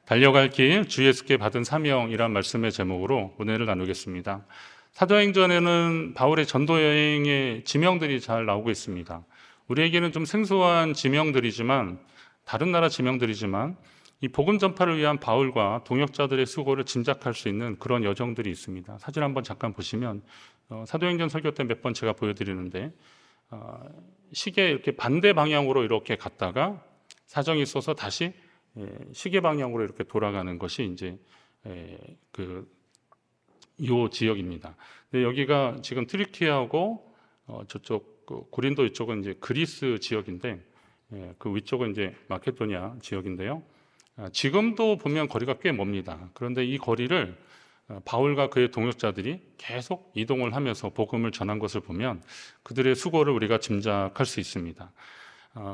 달려갈 길, 주 예수께 받은 사명이란 말씀의 제목으로 은혜를 나누겠습니다. 사도행전에는 바울의 전도 여행의 지명들이 잘 나오고 있습니다. 우리에게는 좀 생소한 지명들이지만, 다른 나라 지명들이지만 이 복음 전파를 위한 바울과 동역자들의 수고를 짐작할 수 있는 그런 여정들이 있습니다. 사진 한번 잠깐 보시면 사도행전 설교 때 몇 번 제가 보여드리는데, 시계 이렇게 반대 방향으로 이렇게 갔다가 사정이 있어서 다시 시계 방향으로 이렇게 돌아가는 것이 이제 요 지역입니다. 근데 여기가 지금 트리키하고 저쪽 고린도 이쪽은 이제 그리스 지역인데, 그 위쪽은 이제 마케도니아 지역인데요. 지금도 보면 거리가 꽤 멉니다. 그런데 이 거리를 바울과 그의 동역자들이 계속 이동을 하면서 복음을 전한 것을 보면 그들의 수고를 우리가 짐작할 수 있습니다.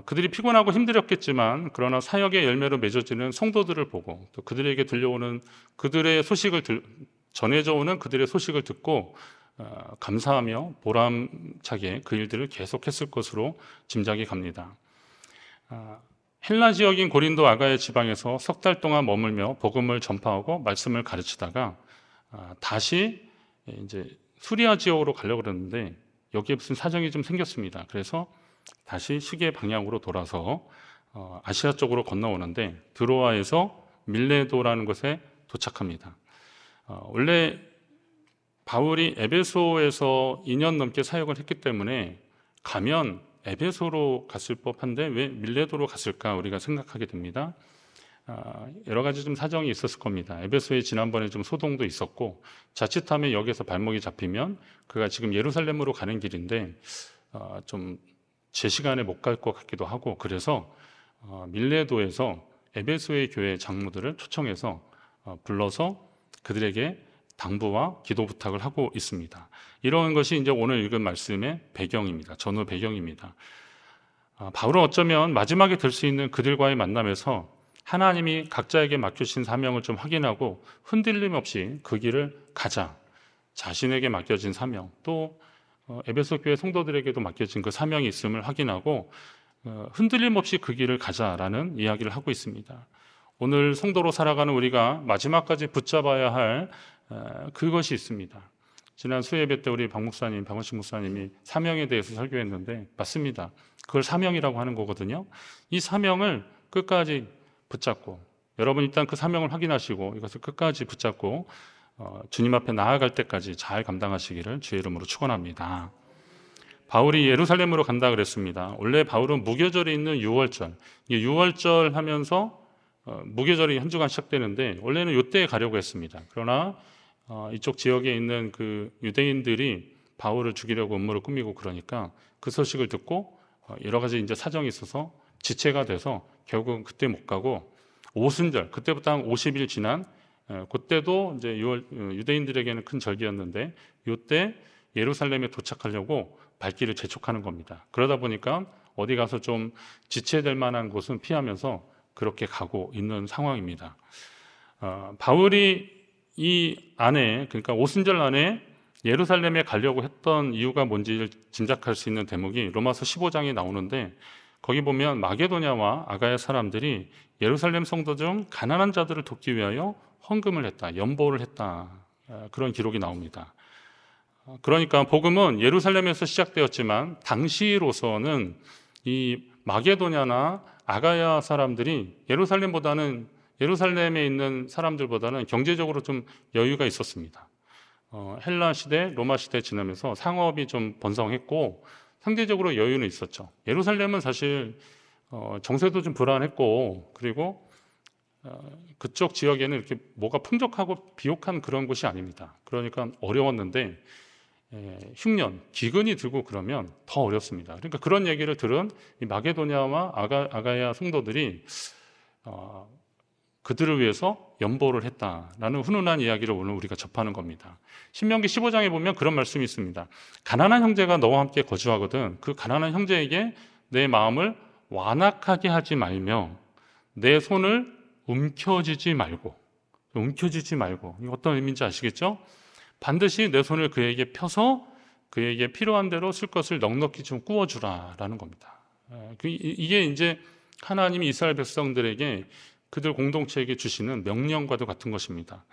그들이 피곤하고 힘들었겠지만, 그러나 사역의 열매로 맺어지는 성도들을 보고 또 그들에게 들려오는 그들의 소식을 전해져 오는 그들의 소식을 듣고 감사하며 보람차게 그 일들을 계속했을 것으로 짐작이 갑니다. 헬라 지역인 고린도 아가야 지방에서 석 달 동안 머물며 복음을 전파하고 말씀을 가르치다가 다시 이제 수리아 지역으로 가려고 그랬는데 여기에 무슨 사정이 좀 생겼습니다. 그래서 다시 시계 방향으로 돌아서 아시아 쪽으로 건너오는데 드로아에서 밀레도라는 곳에 도착합니다. 원래 바울이 에베소에서 2년 넘게 사역을 했기 때문에 가면 에베소로 갔을 법한데 왜 밀레도로 갔을까 우리가 생각하게 됩니다. 여러 가지 좀 사정이 있었을 겁니다. 에베소에 지난번에 좀 소동도 있었고, 자칫하면 여기서 발목이 잡히면 그가 지금 예루살렘으로 가는 길인데 좀 제 시간에 못 갈 것 같기도 하고, 그래서 밀레도에서 에베소의 교회 장로들을 초청해서 불러서 그들에게 당부와 기도 부탁을 하고 있습니다. 이런 것이 이제 오늘 읽은 말씀의 배경입니다. 전후 배경입니다. 바울은 어쩌면 마지막에 될 수 있는 그들과의 만남에서 하나님이 각자에게 맡겨주신 사명을 좀 확인하고 흔들림 없이 그 길을 가자, 자신에게 맡겨진 사명, 또 에베소 교회 성도들에게도 맡겨진 그 사명이 있음을 확인하고 흔들림 없이 그 길을 가자라는 이야기를 하고 있습니다. 오늘 성도로 살아가는 우리가 마지막까지 붙잡아야 할 그것이 있습니다. 지난 수예배 때 우리 박원식 목사님이 사명에 대해서 설교했는데 맞습니다. 그걸 사명이라고 하는 거거든요. 이 사명을 끝까지 붙잡고, 여러분 일단 그 사명을 확인하시고 이것을 끝까지 붙잡고 주님 앞에 나아갈 때까지 잘 감당하시기를 주의 이름으로 축원합니다. 바울이 예루살렘으로 간다 그랬습니다. 원래 바울은 무교절에 있는 6월절, 6월절 하면서 무교절이 한 주간 시작되는데 원래는 이때에 가려고 했습니다. 그러나 이쪽 지역에 있는 그 유대인들이 바울을 죽이려고 음모를 꾸미고 그러니까 그 소식을 듣고 여러 가지 이제 사정이 있어서 지체가 돼서 결국은 그때 못 가고 오순절, 그때부터 한 50일 지난 그때도 이제 유대인들에게는 큰 절기였는데 이때 예루살렘에 도착하려고 발길을 재촉하는 겁니다. 그러다 보니까 어디 가서 좀 지체될 만한 곳은 피하면서 그렇게 가고 있는 상황입니다. 바울이 이 안에, 그러니까 오순절 안에 예루살렘에 가려고 했던 이유가 뭔지를 짐작할 수 있는 대목이 로마서 15장에 나오는데, 거기 보면 마게도냐와 아가야 사람들이 예루살렘 성도 중 가난한 자들을 돕기 위하여 헌금을 했다, 연보를 했다, 그런 기록이 나옵니다. 그러니까 복음은 예루살렘에서 시작되었지만 당시로서는 이 마게도냐나 아가야 사람들이 예루살렘에 있는 사람들보다는 경제적으로 좀 여유가 있었습니다. 헬라 시대, 로마 시대 지나면서 상업이 좀 번성했고 상대적으로 여유는 있었죠. 예루살렘은 사실 정세도 좀 불안했고, 그리고 그쪽 지역에는 이렇게 뭐가 풍족하고 비옥한 그런 곳이 아닙니다. 그러니까 어려웠는데 흉년, 기근이 들고 그러면 더 어렵습니다. 그러니까 그런 얘기를 들은 이 마게도냐와 아가야 성도들이 그들을 위해서 연보를 했다라는 훈훈한 이야기를 오늘 우리가 접하는 겁니다. 신명기 15장에 보면 그런 말씀이 있습니다. 가난한 형제가 너와 함께 거주하거든 그 가난한 형제에게 내 마음을 완악하게 하지 말며 내 손을 움켜쥐지 말고. 이거 어떤 의미인지 아시겠죠? 반드시 내 손을 그에게 펴서 그에게 필요한 대로 쓸 것을 넉넉히 좀 구워주라라는 겁니다. 이게 이제 하나님이 이스라엘 백성들에게 그들 공동체에게 주시는 명령과도 같은 것입니다.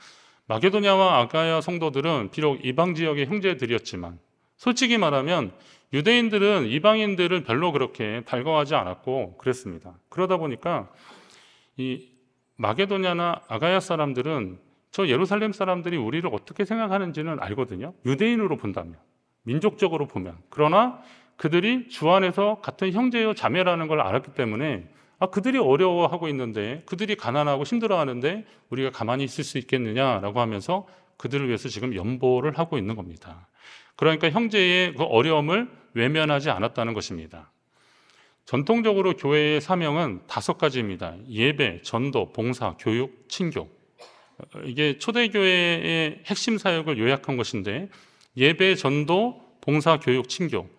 마게도냐와 아가야 성도들은 비록 이방 지역의 형제들이었지만 솔직히 말하면 유대인들은 이방인들을 별로 그렇게 달가워하지 않았고 그랬습니다. 그러다 보니까 이 마게도냐나 아가야 사람들은 저 예루살렘 사람들이 우리를 어떻게 생각하는지는 알거든요. 유대인으로 본다면, 민족적으로 보면. 그러나 그들이 주 안에서 같은 형제요 자매라는 걸 알았기 때문에 그들이 어려워하고 있는데, 그들이 가난하고 힘들어하는데 우리가 가만히 있을 수 있겠느냐라고 하면서 그들을 위해서 지금 연보를 하고 있는 겁니다. 그러니까 형제의 그 어려움을 외면하지 않았다는 것입니다. 전통적으로 교회의 사명은 5가지입니다. 예배, 전도, 봉사, 교육, 친교. 이게 초대교회의 핵심 사역을 요약한 것인데, 예배, 전도, 봉사, 교육, 친교.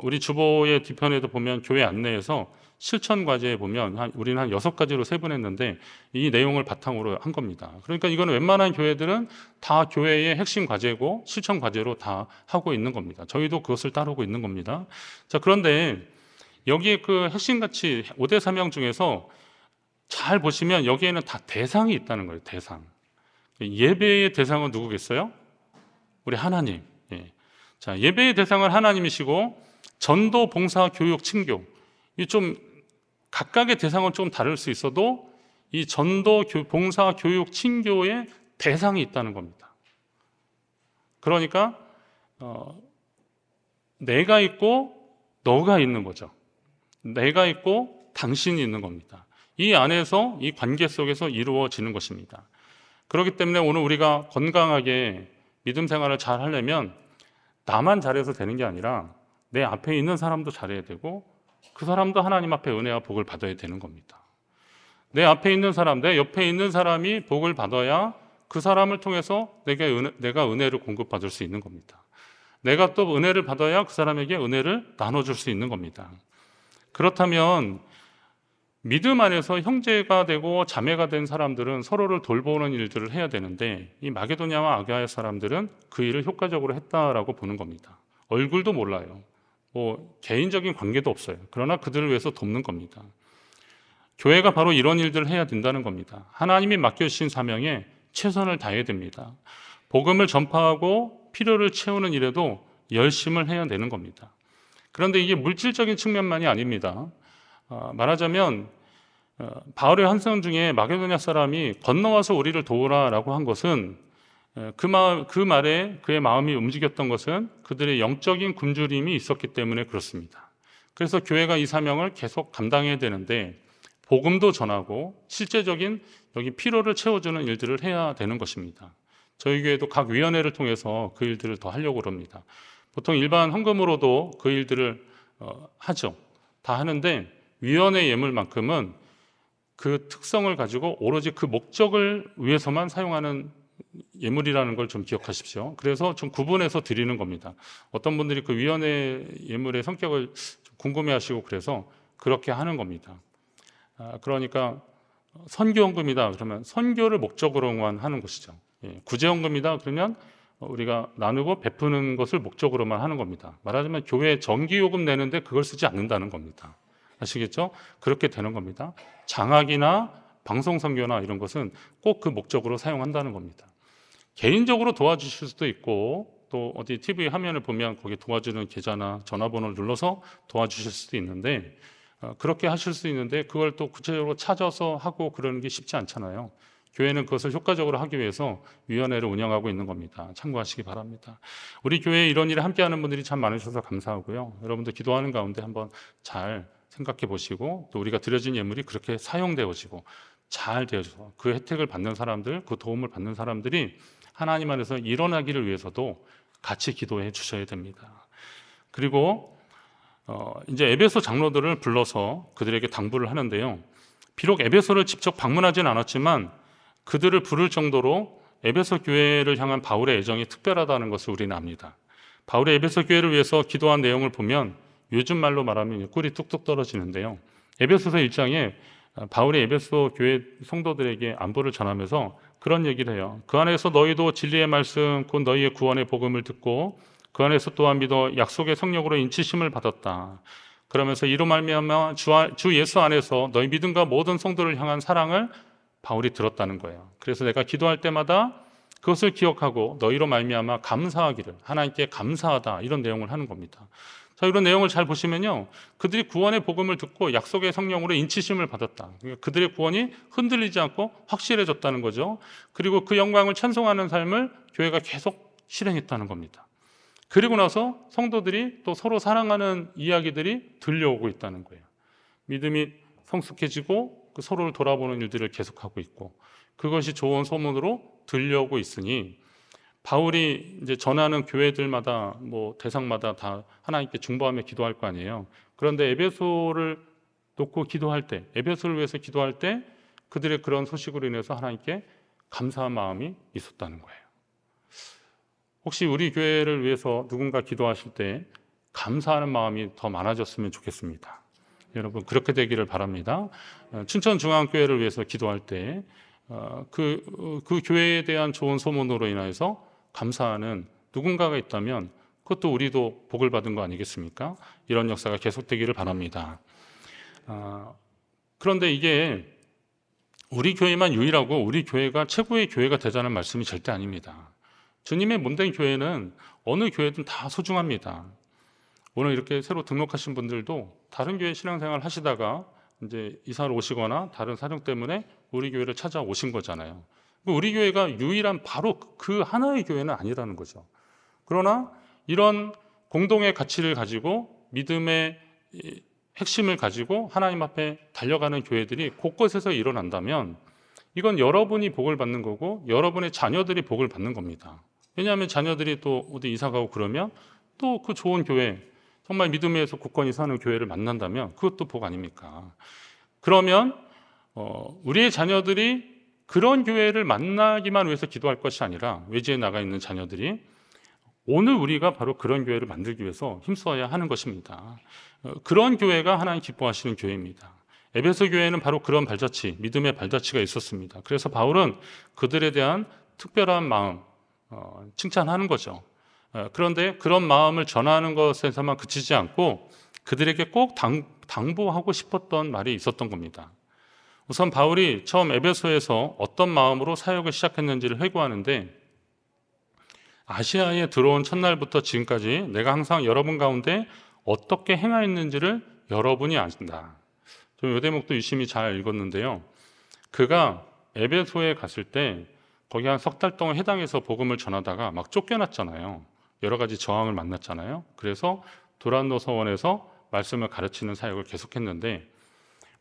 우리 주보의 뒤편에도 보면 교회 안내에서 실천 과제에 보면 우리는 한 6가지로 세분했는데 이 내용을 바탕으로 한 겁니다. 그러니까 이거는 웬만한 교회들은 다 교회의 핵심 과제고 실천 과제로 다 하고 있는 겁니다. 저희도 그것을 따르고 있는 겁니다. 자, 그런데 여기에 그 핵심 가치 5대 사명 중에서 잘 보시면 여기에는 다 대상이 있다는 거예요. 대상. 예배의 대상은 누구겠어요? 우리 하나님. 예. 자, 예배의 대상은 하나님이시고 전도, 봉사, 교육, 친교. 이 좀 각각의 대상은 좀 다를 수 있어도 이 전도, 봉사, 교육, 친교의 대상이 있다는 겁니다. 그러니까 내가 있고 너가 있는 거죠. 내가 있고 당신이 있는 겁니다. 이 안에서, 이 관계 속에서 이루어지는 것입니다. 그렇기 때문에 오늘 우리가 건강하게 믿음 생활을 잘 하려면 나만 잘해서 되는 게 아니라 내 앞에 있는 사람도 잘해야 되고 그 사람도 하나님 앞에 은혜와 복을 받아야 되는 겁니다. 내 앞에 있는 사람, 내 옆에 있는 사람이 복을 받아야 그 사람을 통해서 내가 은혜를 공급받을 수 있는 겁니다. 내가 또 은혜를 받아야 그 사람에게 은혜를 나눠줄 수 있는 겁니다. 그렇다면 믿음 안에서 형제가 되고 자매가 된 사람들은 서로를 돌보는 일들을 해야 되는데 이 마게도냐와 아가야 사람들은 그 일을 효과적으로 했다라고 보는 겁니다. 얼굴도 몰라요. 개인적인 관계도 없어요. 그러나 그들을 위해서 돕는 겁니다. 교회가 바로 이런 일들을 해야 된다는 겁니다. 하나님이 맡겨주신 사명에 최선을 다해야 됩니다. 복음을 전파하고 필요를 채우는 일에도 열심을 해야 되는 겁니다. 그런데 이게 물질적인 측면만이 아닙니다. 말하자면 바울의 한성 중에 마게도냐 사람이 건너와서 우리를 도우라라고 한 것은 그 말에 그의 마음이 움직였던 것은 그들의 영적인 굶주림이 있었기 때문에 그렇습니다. 그래서 교회가 이 사명을 계속 감당해야 되는데 복음도 전하고 실제적인 여기 필요를 채워주는 일들을 해야 되는 것입니다. 저희 교회도 각 위원회를 통해서 그 일들을 더 하려고 합니다. 보통 일반 헌금으로도 그 일들을 하죠. 다 하는데 위원회 예물만큼은 그 특성을 가지고 오로지 그 목적을 위해서만 사용하는 예물이라는 걸 좀 기억하십시오. 그래서 좀 구분해서 드리는 겁니다. 어떤 분들이 그 위원회 예물의 성격을 좀 궁금해하시고 그래서 그렇게 하는 겁니다. 그러니까 선교헌금이다 그러면 선교를 목적으로만 하는 것이죠. 구제헌금이다 그러면 우리가 나누고 베푸는 것을 목적으로만 하는 겁니다. 말하자면 교회 정기요금 내는데 그걸 쓰지 않는다는 겁니다. 아시겠죠? 그렇게 되는 겁니다. 장학이나 방송선교나 이런 것은 꼭 그 목적으로 사용한다는 겁니다. 개인적으로 도와주실 수도 있고 또 어디 TV 화면을 보면 거기 도와주는 계좌나 전화번호를 눌러서 도와주실 수도 있는데 그렇게 하실 수 있는데 그걸 또 구체적으로 찾아서 하고 그러는 게 쉽지 않잖아요. 교회는 그것을 효과적으로 하기 위해서 위원회를 운영하고 있는 겁니다. 참고하시기 바랍니다. 우리 교회에 이런 일에 함께하는 분들이 참 많으셔서 감사하고요. 여러분들 기도하는 가운데 한번 잘 생각해 보시고 또 우리가 드려진 예물이 그렇게 사용되어지고 잘 되어져서 그 혜택을 받는 사람들, 그 도움을 받는 사람들이 하나님 안에서 일어나기를 위해서도 같이 기도해 주셔야 됩니다. 그리고 이제 에베소 장로들을 불러서 그들에게 당부를 하는데요. 비록 에베소를 직접 방문하진 않았지만 그들을 부를 정도로 에베소 교회를 향한 바울의 애정이 특별하다는 것을 우리는 압니다. 바울의 에베소 교회를 위해서 기도한 내용을 보면 요즘 말로 말하면 꿀이 뚝뚝 떨어지는데요. 에베소서 1장에 바울이 에베소 교회 성도들에게 안부를 전하면서 그런 얘기를 해요. 그 안에서 너희도 진리의 말씀 곧 너희의 구원의 복음을 듣고 그 안에서 또한 믿어 약속의 성령으로 인치심을 받았다. 그러면서 이로 말미암아 주 예수 안에서 너희 믿음과 모든 성도를 향한 사랑을 바울이 들었다는 거예요. 그래서 내가 기도할 때마다 그것을 기억하고 너희로 말미암아 감사하기를, 하나님께 감사하다, 이런 내용을 하는 겁니다. 자, 이런 내용을 잘 보시면요, 그들이 구원의 복음을 듣고 약속의 성령으로 인치심을 받았다. 그러니까 그들의 구원이 흔들리지 않고 확실해졌다는 거죠. 그리고 그 영광을 찬송하는 삶을 교회가 계속 실행했다는 겁니다. 그리고 나서 성도들이 또 서로 사랑하는 이야기들이 들려오고 있다는 거예요. 믿음이 성숙해지고 그 서로를 돌아보는 일들을 계속하고 있고, 그것이 좋은 소문으로 들려오고 있으니 바울이 이제 전하는 교회들마다 뭐 대상마다 다 하나님께 중보하며 기도할 거 아니에요. 그런데 에베소를 놓고 기도할 때, 에베소를 위해서 기도할 때 그들의 그런 소식으로 인해서 하나님께 감사한 마음이 있었다는 거예요. 혹시 우리 교회를 위해서 누군가 기도하실 때 감사하는 마음이 더 많아졌으면 좋겠습니다. 여러분, 그렇게 되기를 바랍니다. 춘천중앙교회를 위해서 기도할 때 그 교회에 대한 좋은 소문으로 인해서 감사하는 누군가가 있다면 그것도 우리도 복을 받은 거 아니겠습니까? 이런 역사가 계속되기를 바랍니다. 그런데 이게 우리 교회만 유일하고 우리 교회가 최고의 교회가 되자는 말씀이 절대 아닙니다. 주님의 몸된 교회는 어느 교회든 다 소중합니다. 오늘 이렇게 새로 등록하신 분들도 다른 교회 신앙생활 하시다가 이제 이사를 오시거나 다른 사정 때문에 우리 교회를 찾아오신 거잖아요. 우리 교회가 유일한 바로 그 하나의 교회는 아니라는 거죠. 그러나 이런 공동의 가치를 가지고 믿음의 핵심을 가지고 하나님 앞에 달려가는 교회들이 곳곳에서 일어난다면 이건 여러분이 복을 받는 거고 여러분의 자녀들이 복을 받는 겁니다. 왜냐하면 자녀들이 또 어디 이사 가고 그러면 또 그 좋은 교회, 정말 믿음에서 굳건히 사는 교회를 만난다면 그것도 복 아닙니까? 그러면 우리의 자녀들이 그런 교회를 만나기만 위해서 기도할 것이 아니라 외지에 나가 있는 자녀들이 오늘 우리가 바로 그런 교회를 만들기 위해서 힘써야 하는 것입니다. 그런 교회가 하나님 기뻐하시는 교회입니다. 에베소 교회는 바로 그런 발자취, 믿음의 발자취가 있었습니다. 그래서 바울은 그들에 대한 특별한 마음 칭찬하는 거죠. 그런데 그런 마음을 전하는 것에서만 그치지 않고 그들에게 꼭 당부하고 싶었던 말이 있었던 겁니다. 우선 바울이 처음 에베소에서 어떤 마음으로 사역을 시작했는지를 회고하는데, 아시아에 들어온 첫날부터 지금까지 내가 항상 여러분 가운데 어떻게 행하였는지를 여러분이 아신다. 이 대목도 유심히 잘 읽었는데요. 그가 에베소에 갔을 때 거기 한 석 달 동안 해당해서 복음을 전하다가 막 쫓겨났잖아요. 여러 가지 저항을 만났잖아요. 그래서 도란노 서원에서 말씀을 가르치는 사역을 계속했는데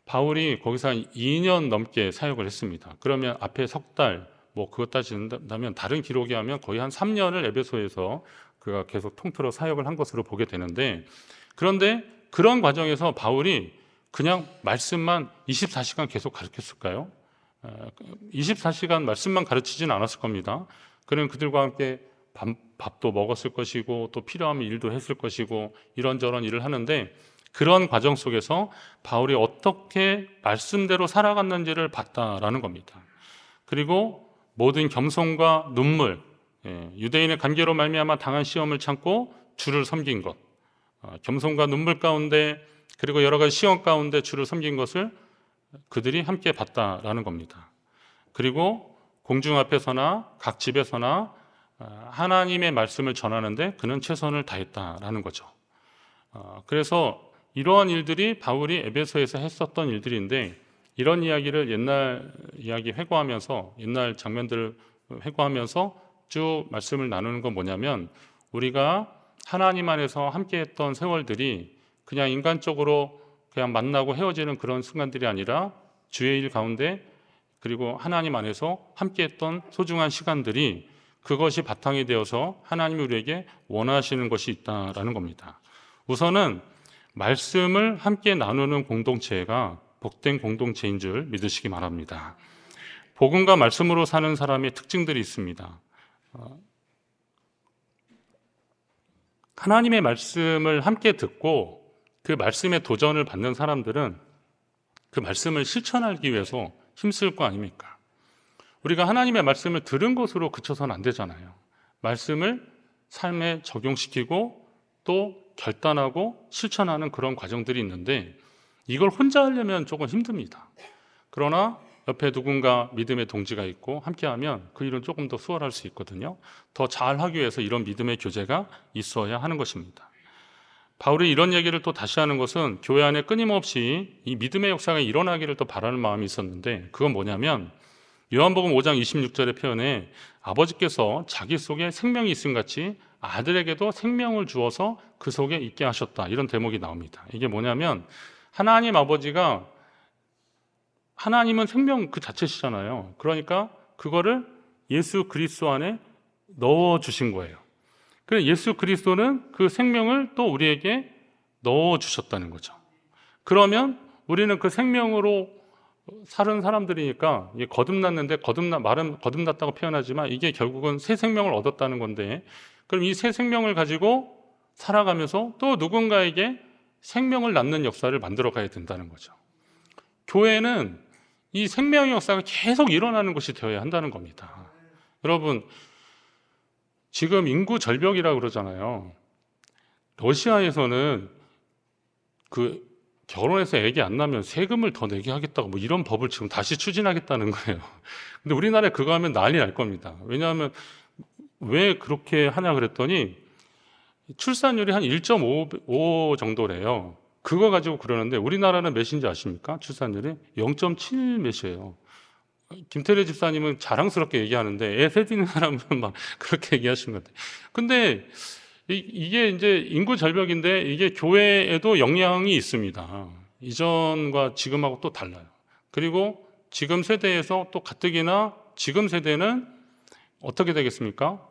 바울이 거기서 한 2년 넘게 사역을 했습니다. 그러면 앞에 석 달, 뭐 그것 따진다면 다른 기록에 하면 거의 한 3년을 에베소에서 그가 계속 통틀어 사역을 한 것으로 보게 되는데, 그런데 그런 과정에서 바울이 그냥 말씀만 24시간 계속 가르쳤을까요? 24시간 말씀만 가르치진 않았을 겁니다. 그는 그들과 함께 밥도 먹었을 것이고 또 필요하면 일도 했을 것이고 이런저런 일을 하는데, 그런 과정 속에서 바울이 어떻게 말씀대로 살아갔는지를 봤다라는 겁니다. 그리고 모든 겸손과 눈물, 유대인의 관계로 말미암아 당한 시험을 참고 주를 섬긴 것, 겸손과 눈물 가운데 그리고 여러 가지 시험 가운데 주를 섬긴 것을 그들이 함께 봤다라는 겁니다. 그리고 공중 앞에서나 각 집에서나 하나님의 말씀을 전하는데 그는 최선을 다했다라는 거죠. 그래서 이러한 일들이 바울이 에베소에서 했었던 일들인데, 이런 이야기를 옛날 이야기 회고하면서 옛날 장면들을 회고하면서 쭉 말씀을 나누는 건 뭐냐면, 우리가 하나님 안에서 함께 했던 세월들이 그냥 인간적으로 그냥 만나고 헤어지는 그런 순간들이 아니라 주의 일 가운데 그리고 하나님 안에서 함께 했던 소중한 시간들이 그것이 바탕이 되어서 하나님이 우리에게 원하시는 것이 있다라는 겁니다. 우선은 말씀을 함께 나누는 공동체가 복된 공동체인 줄 믿으시기 바랍니다. 복음과 말씀으로 사는 사람의 특징들이 있습니다. 하나님의 말씀을 함께 듣고 그 말씀의 도전을 받는 사람들은 그 말씀을 실천하기 위해서 힘쓸 거 아닙니까? 우리가 하나님의 말씀을 들은 것으로 그쳐서는 안 되잖아요. 말씀을 삶에 적용시키고 또 결단하고 실천하는 그런 과정들이 있는데, 이걸 혼자 하려면 조금 힘듭니다. 그러나 옆에 누군가 믿음의 동지가 있고 함께하면 그 일은 조금 더 수월할 수 있거든요. 더 잘하기 위해서 이런 믿음의 교제가 있어야 하는 것입니다. 바울이 이런 얘기를 또 다시 하는 것은 교회 안에 끊임없이 이 믿음의 역사가 일어나기를 또 바라는 마음이 있었는데, 그건 뭐냐면 요한복음 5장 26절의 표현에 아버지께서 자기 속에 생명이 있음 같이 아들에게도 생명을 주어서 그 속에 있게 하셨다, 이런 대목이 나옵니다. 이게 뭐냐면 하나님 아버지가, 하나님은 생명 그 자체시잖아요. 그러니까 그거를 예수 그리스도 안에 넣어주신 거예요. 그래서 예수 그리스도는 그 생명을 또 우리에게 넣어주셨다는 거죠. 그러면 우리는 그 생명으로 사는 사람들이니까, 이게 거듭났는데, 말은 거듭났다고 표현하지만 이게 결국은 새 생명을 얻었다는 건데, 그럼 이 새 생명을 가지고 살아가면서 또 누군가에게 생명을 낳는 역사를 만들어 가야 된다는 거죠. 교회는 이 생명의 역사가 계속 일어나는 것이 되어야 한다는 겁니다. 여러분, 지금 인구 절벽이라고 그러잖아요. 러시아에서는 그 결혼해서 애기 안 나면 세금을 더 내게 하겠다고 뭐 이런 법을 지금 다시 추진하겠다는 거예요. 근데 우리나라에 그거 하면 난리 날 겁니다. 왜냐하면 왜 그렇게 하냐 그랬더니 출산율이 한 1.5 정도래요. 그거 가지고 그러는데 우리나라는 몇인지 아십니까? 출산율이 0.7 몇이에요. 김태래 집사님은 자랑스럽게 얘기하는데 애 셋 있는 사람은 막 그렇게 얘기하시는 것 같아요. 근데 이게 이제 인구 절벽인데 이게 교회에도 영향이 있습니다. 이전과 지금하고 또 달라요. 그리고 지금 세대에서 또 가뜩이나 지금 세대는 어떻게 되겠습니까?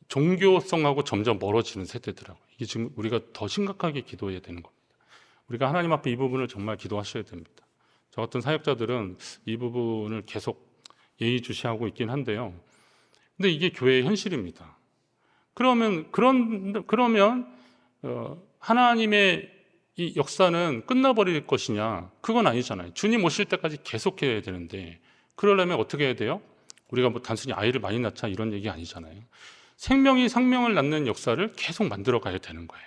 종교성하고 점점 멀어지는 세대더라고요. 이게 지금 우리가 더 심각하게 기도해야 되는 겁니다. 우리가 하나님 앞에 이 부분을 정말 기도하셔야 됩니다. 저 같은 사역자들은 이 부분을 계속 예의주시하고 있긴 한데요. 근데 이게 교회의 현실입니다. 그러면 하나님의 이 역사는 끝나버릴 것이냐? 그건 아니잖아요. 주님 오실 때까지 계속해야 되는데, 그러려면 어떻게 해야 돼요? 우리가 뭐 단순히 아이를 많이 낳자 이런 얘기 아니잖아요. 생명이 생명을 낳는 역사를 계속 만들어 가야 되는 거예요.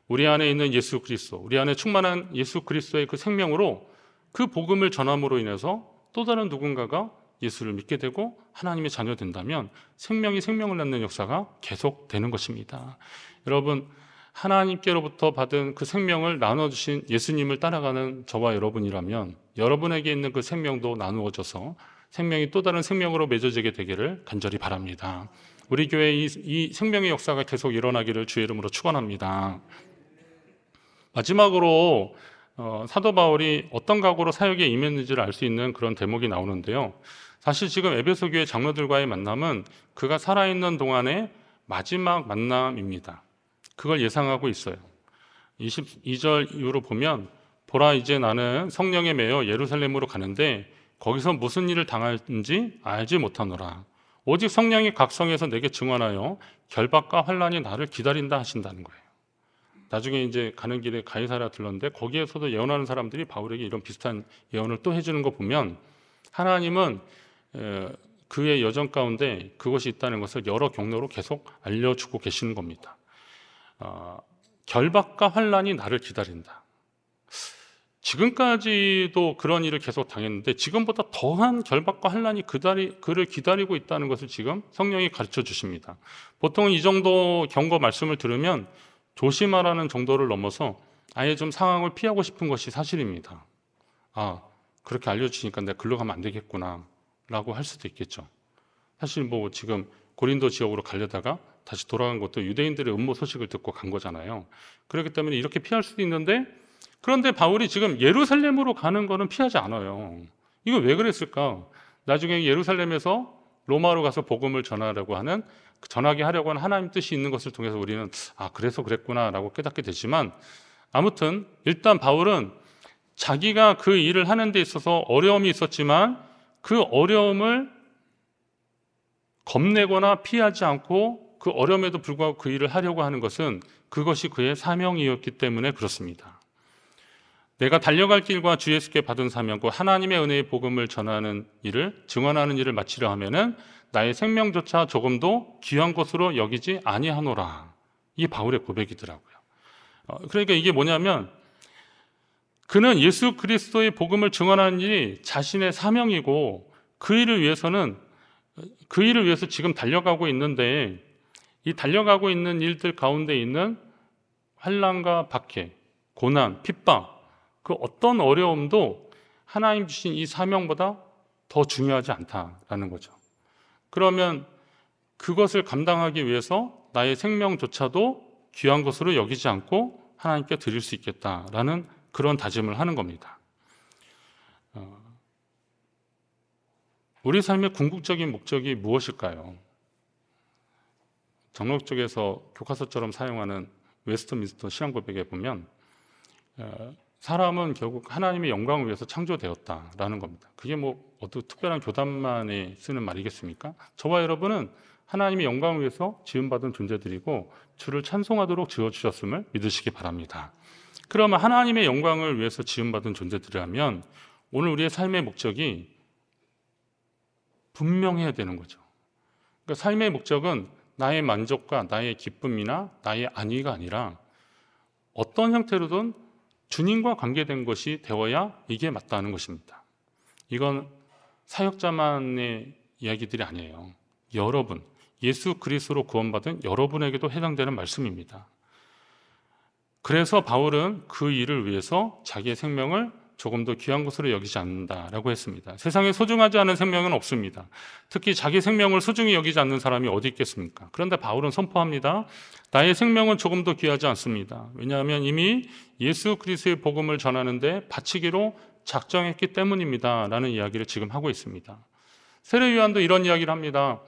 우리 안에 있는 예수 그리스도, 우리 안에 충만한 예수 그리스도의 그 생명으로 그 복음을 전함으로 인해서 또 다른 누군가가 예수를 믿게 되고 하나님의 자녀 된다면 생명이 생명을 낳는 역사가 계속되는 것입니다. 여러분, 하나님께로부터 받은 그 생명을 나눠주신 예수님을 따라가는 저와 여러분이라면 여러분에게 있는 그 생명도 나누어져서 생명이 또 다른 생명으로 맺어지게 되기를 간절히 바랍니다. 우리 교회에 이 생명의 역사가 계속 일어나기를 주의 이름으로 축원합니다. 마지막으로 사도 바울이 어떤 각오로 사역에 임했는지를 알 수 있는 그런 대목이 나오는데요. 사실 지금 에베소 교회 장로들과의 만남은 그가 살아있는 동안의 마지막 만남입니다. 그걸 예상하고 있어요. 22절 이후로 보면, 보라, 이제 나는 성령에 매여 예루살렘으로 가는데 거기서 무슨 일을 당할지 알지 못하노라. 오직 성령이 각성해서 내게 증언하여 결박과 환란이 나를 기다린다 하신다는 거예요. 나중에 이제 가는 길에 가이사랴 들렀는데 거기에서도 예언하는 사람들이 바울에게 이런 비슷한 예언을 또 해주는 거 보면 하나님은 그의 여정 가운데 그것이 있다는 것을 여러 경로로 계속 알려주고 계시는 겁니다. 결박과 환란이 나를 기다린다. 지금까지도 그런 일을 계속 당했는데 지금보다 더한 결박과 환란이 그를 기다리고 있다는 것을 지금 성령이 가르쳐 주십니다. 보통 이 정도 경고 말씀을 들으면 조심하라는 정도를 넘어서 아예 좀 상황을 피하고 싶은 것이 사실입니다. 그렇게 알려주시니까 내가 글로 가면 안 되겠구나 라고 할 수도 있겠죠. 사실 뭐 지금 고린도 지역으로 가려다가 다시 돌아간 것도 유대인들의 음모 소식을 듣고 간 거잖아요. 그렇기 때문에 이렇게 피할 수도 있는데, 그런데 바울이 지금 예루살렘으로 가는 거는 피하지 않아요. 이거 왜 그랬을까? 나중에 예루살렘에서 로마로 가서 복음을 전하게 하려고 하는 하나님 뜻이 있는 것을 통해서 우리는 그래서 그랬구나라고 깨닫게 되지만, 아무튼 일단 바울은 자기가 그 일을 하는 데 있어서 어려움이 있었지만 그 어려움을 겁내거나 피하지 않고 그 어려움에도 불구하고 그 일을 하려고 하는 것은 그것이 그의 사명이었기 때문에 그렇습니다. 내가 달려갈 길과 주 예수께 받은 사명, 그 하나님의 은혜의 복음을 전하는 일을, 증언하는 일을 마치려 하면은 나의 생명조차 조금도 귀한 것으로 여기지 아니하노라. 이게 바울의 고백이더라고요. 그러니까 이게 뭐냐면 그는 예수 그리스도의 복음을 증언하는 일이 자신의 사명이고 그 일을 위해서 지금 달려가고 있는데, 이 달려가고 있는 일들 가운데 있는 환난과 박해, 고난, 핍박, 그 어떤 어려움도 하나님 주신 이 사명보다 더 중요하지 않다라는 거죠. 그러면 그것을 감당하기 위해서 나의 생명조차도 귀한 것으로 여기지 않고 하나님께 드릴 수 있겠다라는 그런 다짐을 하는 겁니다. 우리 삶의 궁극적인 목적이 무엇일까요? 정록 쪽에서 교과서처럼 사용하는 웨스트민스터 신앙고백에 보면 사람은 결국 하나님의 영광을 위해서 창조되었다라는 겁니다. 그게 뭐 어떤 특별한 교단만에 쓰는 말이겠습니까? 저와 여러분은 하나님의 영광을 위해서 지음받은 존재들이고 주를 찬송하도록 지어주셨음을 믿으시기 바랍니다. 그러면 하나님의 영광을 위해서 지음받은 존재들이라면 오늘 우리의 삶의 목적이 분명해야 되는 거죠. 그러니까 삶의 목적은 나의 만족과 나의 기쁨이나 나의 안위가 아니라 어떤 형태로든 주님과 관계된 것이 되어야 이게 맞다는 것입니다. 이건 사역자만의 이야기들이 아니에요. 여러분, 예수 그리스도로 구원받은 여러분에게도 해당되는 말씀입니다. 그래서 바울은 그 일을 위해서 자기의 생명을 조금 더 귀한 것으로 여기지 않는다라고 했습니다. 세상에 소중하지 않은 생명은 없습니다. 특히 자기 생명을 소중히 여기지 않는 사람이 어디 있겠습니까? 그런데 바울은 선포합니다. 나의 생명은 조금 더 귀하지 않습니다. 왜냐하면 이미 예수 그리스도의 복음을 전하는데 바치기로 작정했기 때문입니다. 라는 이야기를 지금 하고 있습니다. 세례 요한도 이런 이야기를 합니다.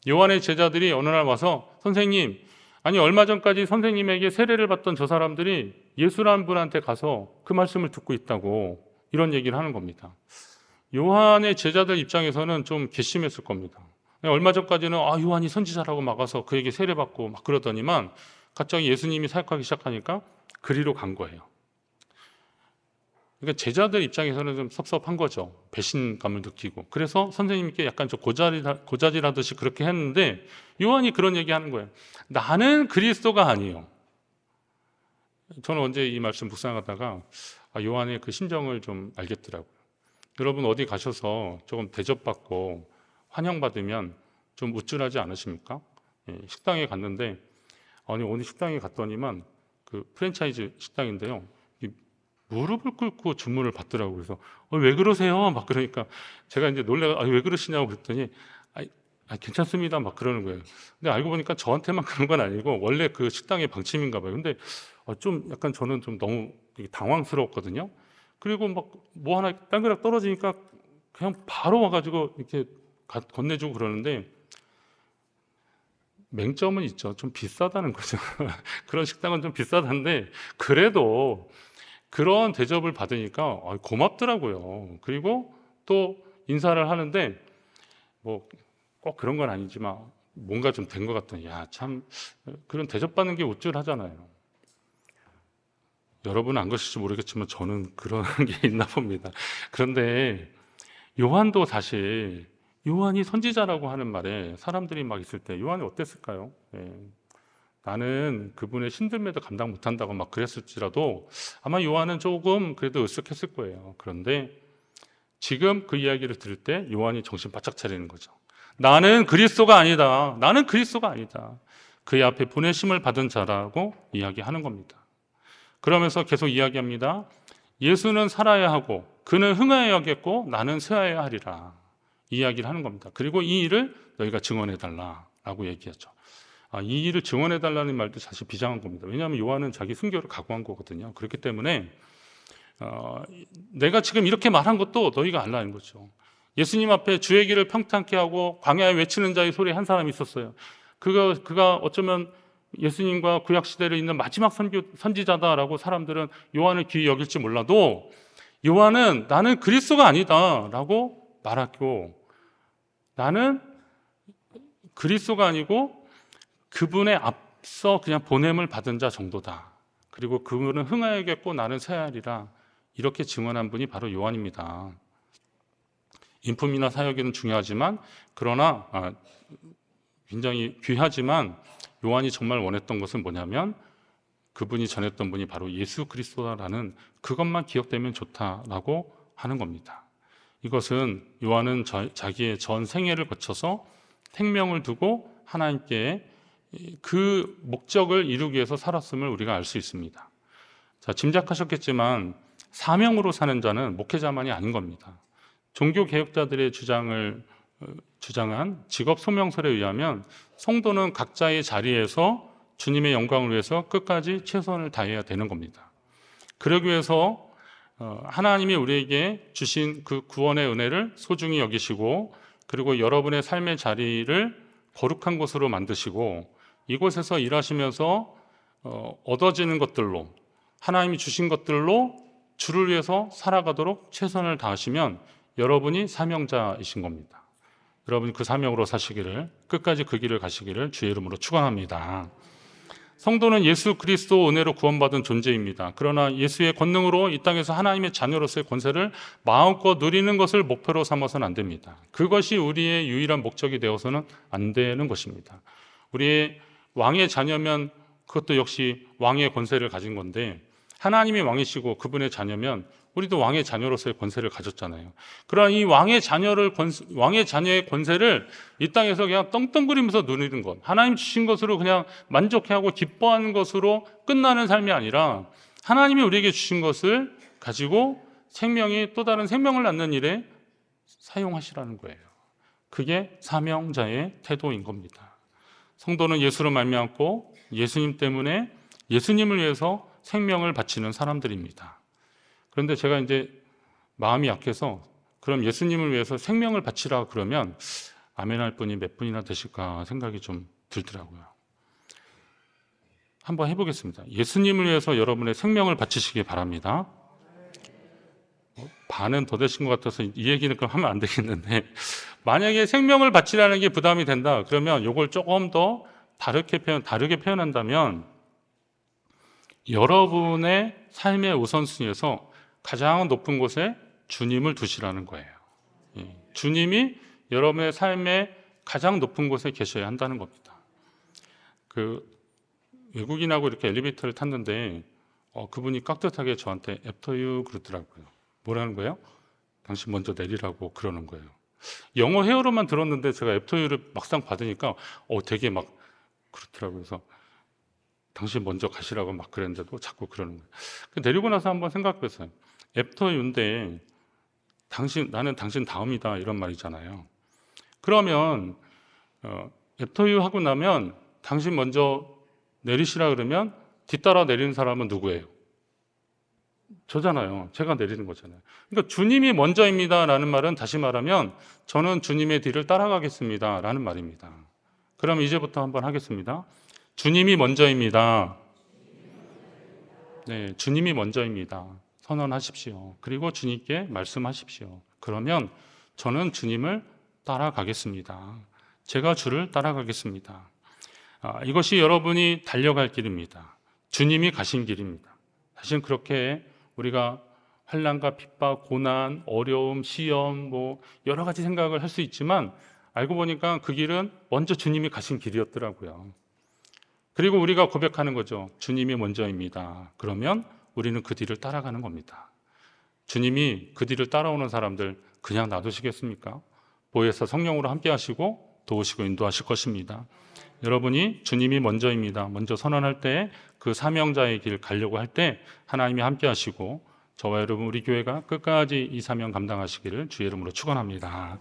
요한의 제자들이 어느 날 와서 선생님, 아니 얼마 전까지 선생님에게 세례를 받던 저 사람들이 예수라는 분한테 가서 그 말씀을 듣고 있다고 이런 얘기를 하는 겁니다. 요한의 제자들 입장에서는 좀 괘씸했을 겁니다. 얼마 전까지는 요한이 선지자라고 막아서 그에게 세례받고 막 그러더니만 갑자기 예수님이 사역하기 시작하니까 그리로 간 거예요. 그러니까 제자들 입장에서는 좀 섭섭한 거죠. 배신감을 느끼고. 그래서 선생님께 약간 좀 고자질하듯이 그렇게 했는데 요한이 그런 얘기하는 거예요. 나는 그리스도가 아니에요. 저는 언제 이 말씀 묵상하다가 요한의 그 심정을 좀 알겠더라고요. 여러분 어디 가셔서 조금 대접받고 환영받으면 좀 우쭐하지 않으십니까? 식당에 갔는데 어느 식당에 갔더니만 그 프랜차이즈 식당인데요. 무릎을 꿇고 주문을 받더라고요. 그래서 왜 그러세요? 막 그러니까 제가 이제 놀래가 왜 그러시냐고 그랬더니 괜찮습니다. 막 그러는 거예요. 근데 알고 보니까 저한테만 그런 건 아니고 원래 그 식당의 방침인가 봐요. 근데 좀 약간 저는 좀 너무 당황스러웠거든요. 그리고 막 뭐 하나 땅그락 떨어지니까 그냥 바로 와가지고 이렇게 건네주고 그러는데 맹점은 있죠. 좀 비싸다는 거죠. 그런 식당은 좀 비싸단데 그래도 그런 대접을 받으니까 고맙더라고요. 그리고 또 인사를 하는데 뭐 꼭 그런 건 아니지만 뭔가 좀 된 것 같더니 참 그런 대접받는 게 우쭐하잖아요. 여러분은 안 그러실지 모르겠지만 저는 그런 게 있나 봅니다. 그런데 요한도 사실 요한이 선지자라고 하는 말에 사람들이 막 있을 때 요한이 어땠을까요? 나는 그분의 신들매도 감당 못한다고 막 그랬을지라도 아마 요한은 조금 그래도 으쓱했을 거예요. 그런데 지금 그 이야기를 들을 때 요한이 정신 바짝 차리는 거죠. 나는 그리스도가 아니다. 나는 그리스도가 아니다. 그의 앞에 보내심을 받은 자라고 이야기하는 겁니다. 그러면서 계속 이야기합니다. 예수는 살아야 하고 그는 흥하여야겠고 나는 쇠하여야 하리라. 이야기를 하는 겁니다. 그리고 이 일을 너희가 증언해달라라고 얘기하죠. 이 일을 증언해달라는 말도 사실 비장한 겁니다. 왜냐하면 요한은 자기 순교를 각오한 거거든요. 그렇기 때문에 내가 지금 이렇게 말한 것도 너희가 알라는 거죠. 예수님 앞에 주의 길을 평탄케 하고 광야에 외치는 자의 소리 한 사람이 있었어요. 그가 어쩌면 예수님과 구약 시대를 잇는 마지막 선지자다라고 사람들은 요한을 귀히 여길지 몰라도 요한은 나는 그리스도가 아니다라고 말하고 나는 그리스도가 아니고 그분의 앞서 그냥 보냄을 받은 자 정도다. 그리고 그분은 흥하여야겠고 나는 쇠하리라. 이렇게 증언한 분이 바로 요한입니다. 인품이나 사역에는 중요하지만 그러나 굉장히 귀하지만 요한이 정말 원했던 것은 뭐냐면 그분이 전했던 분이 바로 예수 그리스도라는 그것만 기억되면 좋다라고 하는 겁니다. 이것은 요한은 자기의 전 생애를 거쳐서 생명을 두고 하나님께 그 목적을 이루기 위해서 살았음을 우리가 알 수 있습니다. 자, 짐작하셨겠지만 사명으로 사는 자는 목회자만이 아닌 겁니다. 종교개혁자들의 주장한 직업 소명설에 의하면 성도는 각자의 자리에서 주님의 영광을 위해서 끝까지 최선을 다해야 되는 겁니다. 그러기 위해서 하나님이 우리에게 주신 그 구원의 은혜를 소중히 여기시고, 그리고 여러분의 삶의 자리를 거룩한 곳으로 만드시고, 이곳에서 일하시면서 얻어지는 것들로, 하나님이 주신 것들로 주를 위해서 살아가도록 최선을 다하시면 여러분이 사명자이신 겁니다. 여러분이 그 사명으로 사시기를, 끝까지 그 길을 가시기를 주의 이름으로 축원합니다. 성도는 예수 그리스도 은혜로 구원받은 존재입니다. 그러나 예수의 권능으로 이 땅에서 하나님의 자녀로서의 권세를 마음껏 누리는 것을 목표로 삼아서는 안 됩니다. 그것이 우리의 유일한 목적이 되어서는 안 되는 것입니다. 우리의 왕의 자녀면 그것도 역시 왕의 권세를 가진 건데, 하나님이 왕이시고 그분의 자녀면 우리도 왕의 자녀로서의 권세를 가졌잖아요. 그러나 이 왕의 자녀의 권세를 이 땅에서 그냥 떵떵거리면서 누리는 것, 하나님 주신 것으로 그냥 만족해하고 기뻐하는 것으로 끝나는 삶이 아니라, 하나님이 우리에게 주신 것을 가지고 생명이 또 다른 생명을 낳는 일에 사용하시라는 거예요. 그게 사명자의 태도인 겁니다. 성도는 예수로 말미암고 예수님 때문에 예수님을 위해서 생명을 바치는 사람들입니다. 그런데 제가 이제 마음이 약해서, 그럼 예수님을 위해서 생명을 바치라 그러면 아멘할 분이 몇 분이나 되실까 생각이 좀 들더라고요. 한번 해보겠습니다. 예수님을 위해서 여러분의 생명을 바치시기 바랍니다. 반은 더 되신 것 같아서 이 얘기는 그럼 하면 안 되겠는데, 만약에 생명을 바치라는 게 부담이 된다 그러면 이걸 조금 더 다르게 표현한다면, 여러분의 삶의 우선순위에서 가장 높은 곳에 주님을 두시라는 거예요. 주님이 여러분의 삶의 가장 높은 곳에 계셔야 한다는 겁니다. 그 외국인하고 이렇게 엘리베이터를 탔는데 그분이 깍듯하게 저한테 After you 그러더라고요. 뭐라는 거예요? 당신 먼저 내리라고 그러는 거예요. 영어 회화로만 들었는데 제가 After you를 막상 받으니까 되게 막 그렇더라고요. 그래서 당신 먼저 가시라고 막 그랬는데도 자꾸 그러는 거예요. 내리고 나서 한번 생각했어요. After you인데 나는 당신 다음이다 이런 말이잖아요. 그러면 After you 하고 나면 당신 먼저 내리시라 그러면 뒤따라 내리는 사람은 누구예요? 저잖아요. 제가 내리는 거잖아요. 그러니까 주님이 먼저입니다 라는 말은, 다시 말하면 저는 주님의 뒤를 따라가겠습니다 라는 말입니다. 그럼 이제부터 한번 하겠습니다. 주님이 먼저입니다. 네, 주님이 먼저입니다. 선언하십시오. 그리고 주님께 말씀하십시오. 그러면 저는 주님을 따라가겠습니다. 제가 주를 따라가겠습니다. 이것이 여러분이 달려갈 길입니다. 주님이 가신 길입니다. 사실 그렇게 우리가 환난과 핍박, 고난, 어려움, 시험 여러 가지 생각을 할 수 있지만, 알고 보니까 그 길은 먼저 주님이 가신 길이었더라고요. 그리고 우리가 고백하는 거죠. 주님이 먼저입니다. 그러면 우리는 그 뒤를 따라가는 겁니다. 주님이 그 뒤를 따라오는 사람들 그냥 놔두시겠습니까? 보혜사 성령으로 함께 하시고 도우시고 인도하실 것입니다. 여러분이 주님이 먼저입니다. 먼저 선언할 때, 그 사명자의 길 가려고 할 때 하나님이 함께 하시고, 저와 여러분 우리 교회가 끝까지 이 사명 감당하시기를 주의 이름으로 축원합니다.